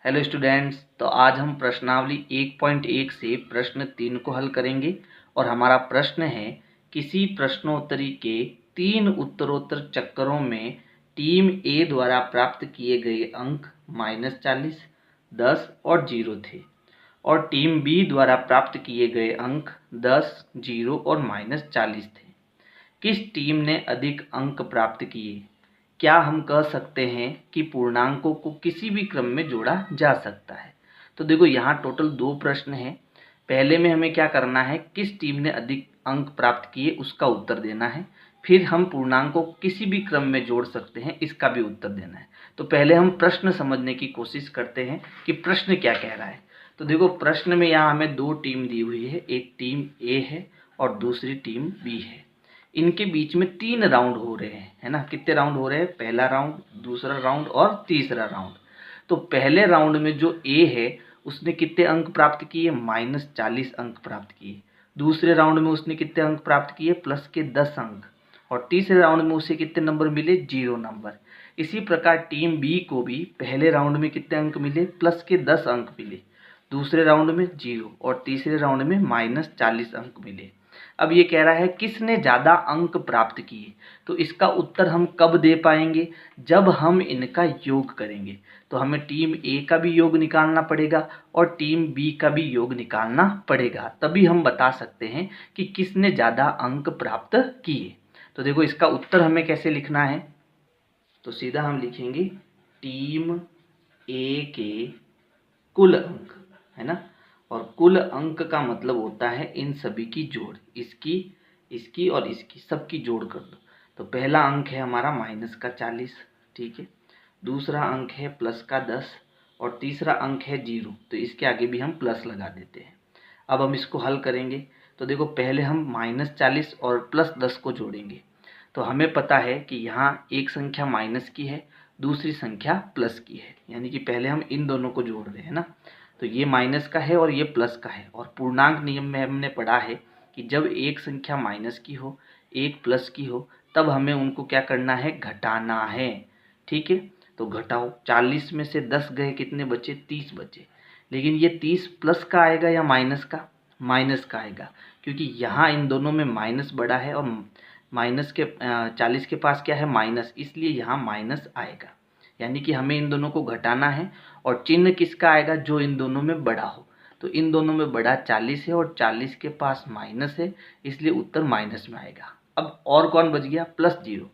Hello students, तो आज हम प्रश्नावली 1.1 से प्रश्न 3 को हल करेंगे और हमारा प्रश्न है किसी प्रश्नोत्तरी के 3 उत्तरोत्तर चक्करों में टीम ए द्वारा प्राप्त किए गए अंक -40, 10 और 0 थे और टीम बी द्वारा प्राप्त किए गए अंक 10, 0 और -40 थे। किस टीम ने अधिक अंक प्राप्त किए? क्या हम कह सकते हैं कि पूर्णांकों को किसी भी क्रम में जोड़ा जा सकता है? तो देखो, यहाँ टोटल 2 प्रश्न हैं। पहले में हमें क्या करना है, किस टीम ने अधिक अंक प्राप्त किए उसका उत्तर देना है। फिर हम पूर्णांकों को किसी भी क्रम में जोड़ सकते हैं, इसका भी उत्तर देना है। तो पहले हम प्रश्न समझने की कोशिश करते हैं कि प्रश्न क्या कह रहा है। तो देखो, प्रश्न में यहाँ हमें 2 टीम दी हुई है, एक टीम ए है और दूसरी टीम बी है। इनके बीच में 3 राउंड हो रहे हैं, है ना। कितने राउंड हो रहे हैं? पहला राउंड, दूसरा राउंड और तीसरा राउंड। तो पहले राउंड में जो ए है उसने कितने अंक प्राप्त किए? -40 अंक प्राप्त किए। दूसरे राउंड में उसने कितने अंक प्राप्त किए? +10 अंक। और तीसरे राउंड में उसे कितने नंबर मिले? 0 नंबर। इसी प्रकार टीम बी को भी पहले राउंड में कितने अंक मिले? +10 अंक मिले। दूसरे राउंड में 0 और तीसरे राउंड में -40 अंक मिले। अब ये कह रहा है किसने ज़्यादा अंक प्राप्त किए। तो इसका उत्तर हम कब दे पाएंगे? जब हम इनका योग करेंगे। तो हमें टीम ए का भी योग निकालना पड़ेगा और टीम बी का भी योग निकालना पड़ेगा, तभी हम बता सकते हैं कि किसने ज़्यादा अंक प्राप्त किए। तो देखो, इसका उत्तर हमें कैसे लिखना है। तो सीधा हम लिखेंगे टीम ए के कुल अंक, है ना। और कुल अंक का मतलब होता है इन सभी की जोड़, इसकी, इसकी और इसकी, सबकी जोड़ कर दो। तो पहला अंक है हमारा -40, ठीक है। दूसरा अंक है +10 और तीसरा अंक है 0। तो इसके आगे भी हम प्लस लगा देते हैं। अब हम इसको हल करेंगे। तो देखो, पहले हम -40 और +10 को जोड़ेंगे। तो हमें पता है कि यहाँ एक संख्या माइनस की है, दूसरी संख्या प्लस की है, यानी कि पहले हम इन दोनों को जोड़ रहे हैं ना। तो ये माइनस का है और ये प्लस का है। और पूर्णांक नियम में हमने पढ़ा है कि जब एक संख्या माइनस की हो, एक प्लस की हो, तब हमें उनको क्या करना है? घटाना है, ठीक है। तो घटाओ, 40 में से 10 गए, कितने बचे? 30 बचे। लेकिन ये 30 प्लस का आएगा या माइनस का? माइनस का आएगा, क्योंकि यहाँ इन दोनों में माइनस बड़ा है और माइनस के 40 के पास क्या है? माइनस, इसलिए यहाँ माइनस आएगा। यानी कि हमें इन दोनों को घटाना है और चिन्ह किसका आएगा? जो इन दोनों में बड़ा हो। तो इन दोनों में बड़ा 40 है और 40 के पास माइनस है, इसलिए उत्तर माइनस में आएगा। अब और कौन बच गया? +0।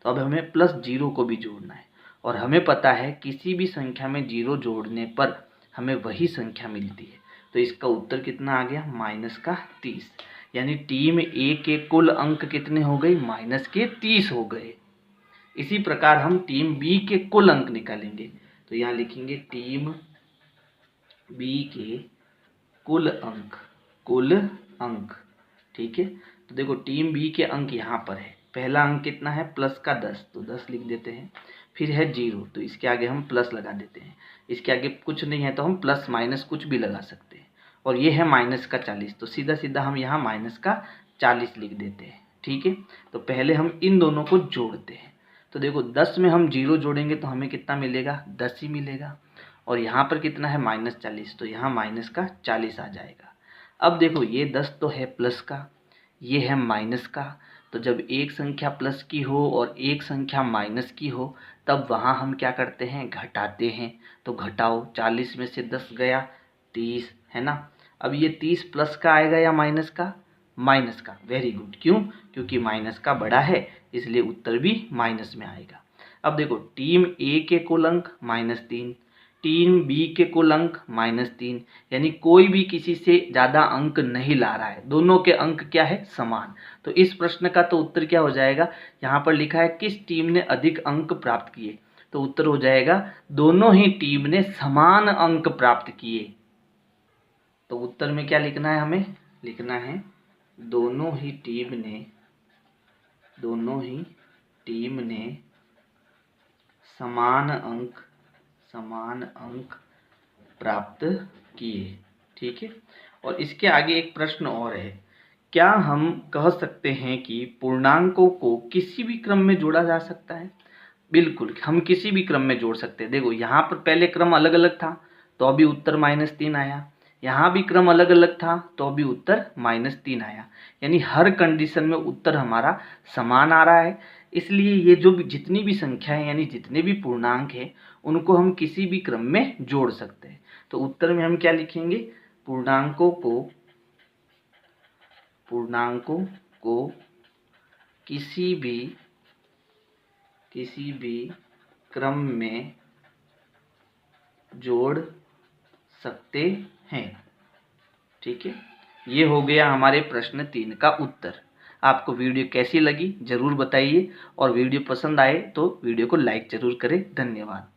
तो अब हमें +0 को भी जोड़ना है और हमें पता है किसी भी संख्या में 0 जोड़ने पर हमें वही संख्या मिलती है। तो इसका उत्तर कितना आ गया? -30। यानी टीम ए के कुल अंक कितने हो गए? -30 हो गए। इसी प्रकार हम टीम बी के कुल अंक निकालेंगे। तो यहाँ लिखेंगे टीम बी के कुल अंक, कुल अंक, ठीक है। तो देखो, टीम बी के अंक यहाँ पर है। पहला अंक कितना है? +10, तो 10 लिख देते हैं। फिर है 0, तो इसके आगे हम प्लस लगा देते हैं। इसके आगे कुछ नहीं है तो हम प्लस माइनस कुछ भी लगा सकते हैं। और ये है -40, तो सीधा सीधा हम यहाँ -40 लिख देते हैं, ठीक है। तो पहले हम इन दोनों को जोड़ते हैं। तो देखो, 10 में हम 0 जोड़ेंगे तो हमें कितना मिलेगा? 10 ही मिलेगा। और यहाँ पर कितना है? -40, तो यहाँ -40 आ जाएगा। अब देखो, ये 10 तो है प्लस का, ये है माइनस का। तो जब एक संख्या प्लस की हो और एक संख्या माइनस की हो, तब वहाँ हम क्या करते हैं? घटाते हैं। तो घटाओ, 40 में से 10 गया, 30, है ना। अब ये 30 प्लस का आएगा या माइनस का? माइनस का। Very good. क्यों? क्योंकि माइनस का बड़ा है, इसलिए उत्तर भी माइनस में आएगा। अब देखो, टीम ए के कुल अंक -3, टीम बी के कुल अंक -3, यानी कोई भी किसी से ज़्यादा अंक नहीं ला रहा है, दोनों के अंक क्या है? समान। तो इस प्रश्न का तो उत्तर क्या हो जाएगा? यहाँ पर लिखा है किस टीम ने अधिक अंक प्राप्त किए, तो उत्तर हो जाएगा दोनों ही टीम ने समान अंक प्राप्त किए। तो उत्तर में क्या लिखना है? हमें लिखना है दोनों ही टीम ने समान अंक प्राप्त किए, ठीक है। और इसके आगे एक प्रश्न और है, क्या हम कह सकते हैं कि पूर्णांकों को किसी भी क्रम में जोड़ा जा सकता है? बिल्कुल, हम किसी भी क्रम में जोड़ सकते हैं। देखो, यहाँ पर पहले क्रम अलग अलग था, तो भी उत्तर -3 आया। यहाँ भी क्रम अलग अलग था तो भी उत्तर -3 आया। यानी हर कंडीशन में उत्तर हमारा समान आ रहा है। इसलिए ये जो भी जितनी भी संख्या है यानी जितने भी पूर्णांक हैं उनको हम किसी भी क्रम में जोड़ सकते हैं। तो उत्तर में हम क्या लिखेंगे, पूर्णांकों को किसी भी क्रम में जोड़ सकते हैं। ठीक है, ये हो गया हमारे प्रश्न 3 का उत्तर। आपको वीडियो कैसी लगी जरूर बताइए और वीडियो पसंद आए तो वीडियो को लाइक जरूर करें। धन्यवाद।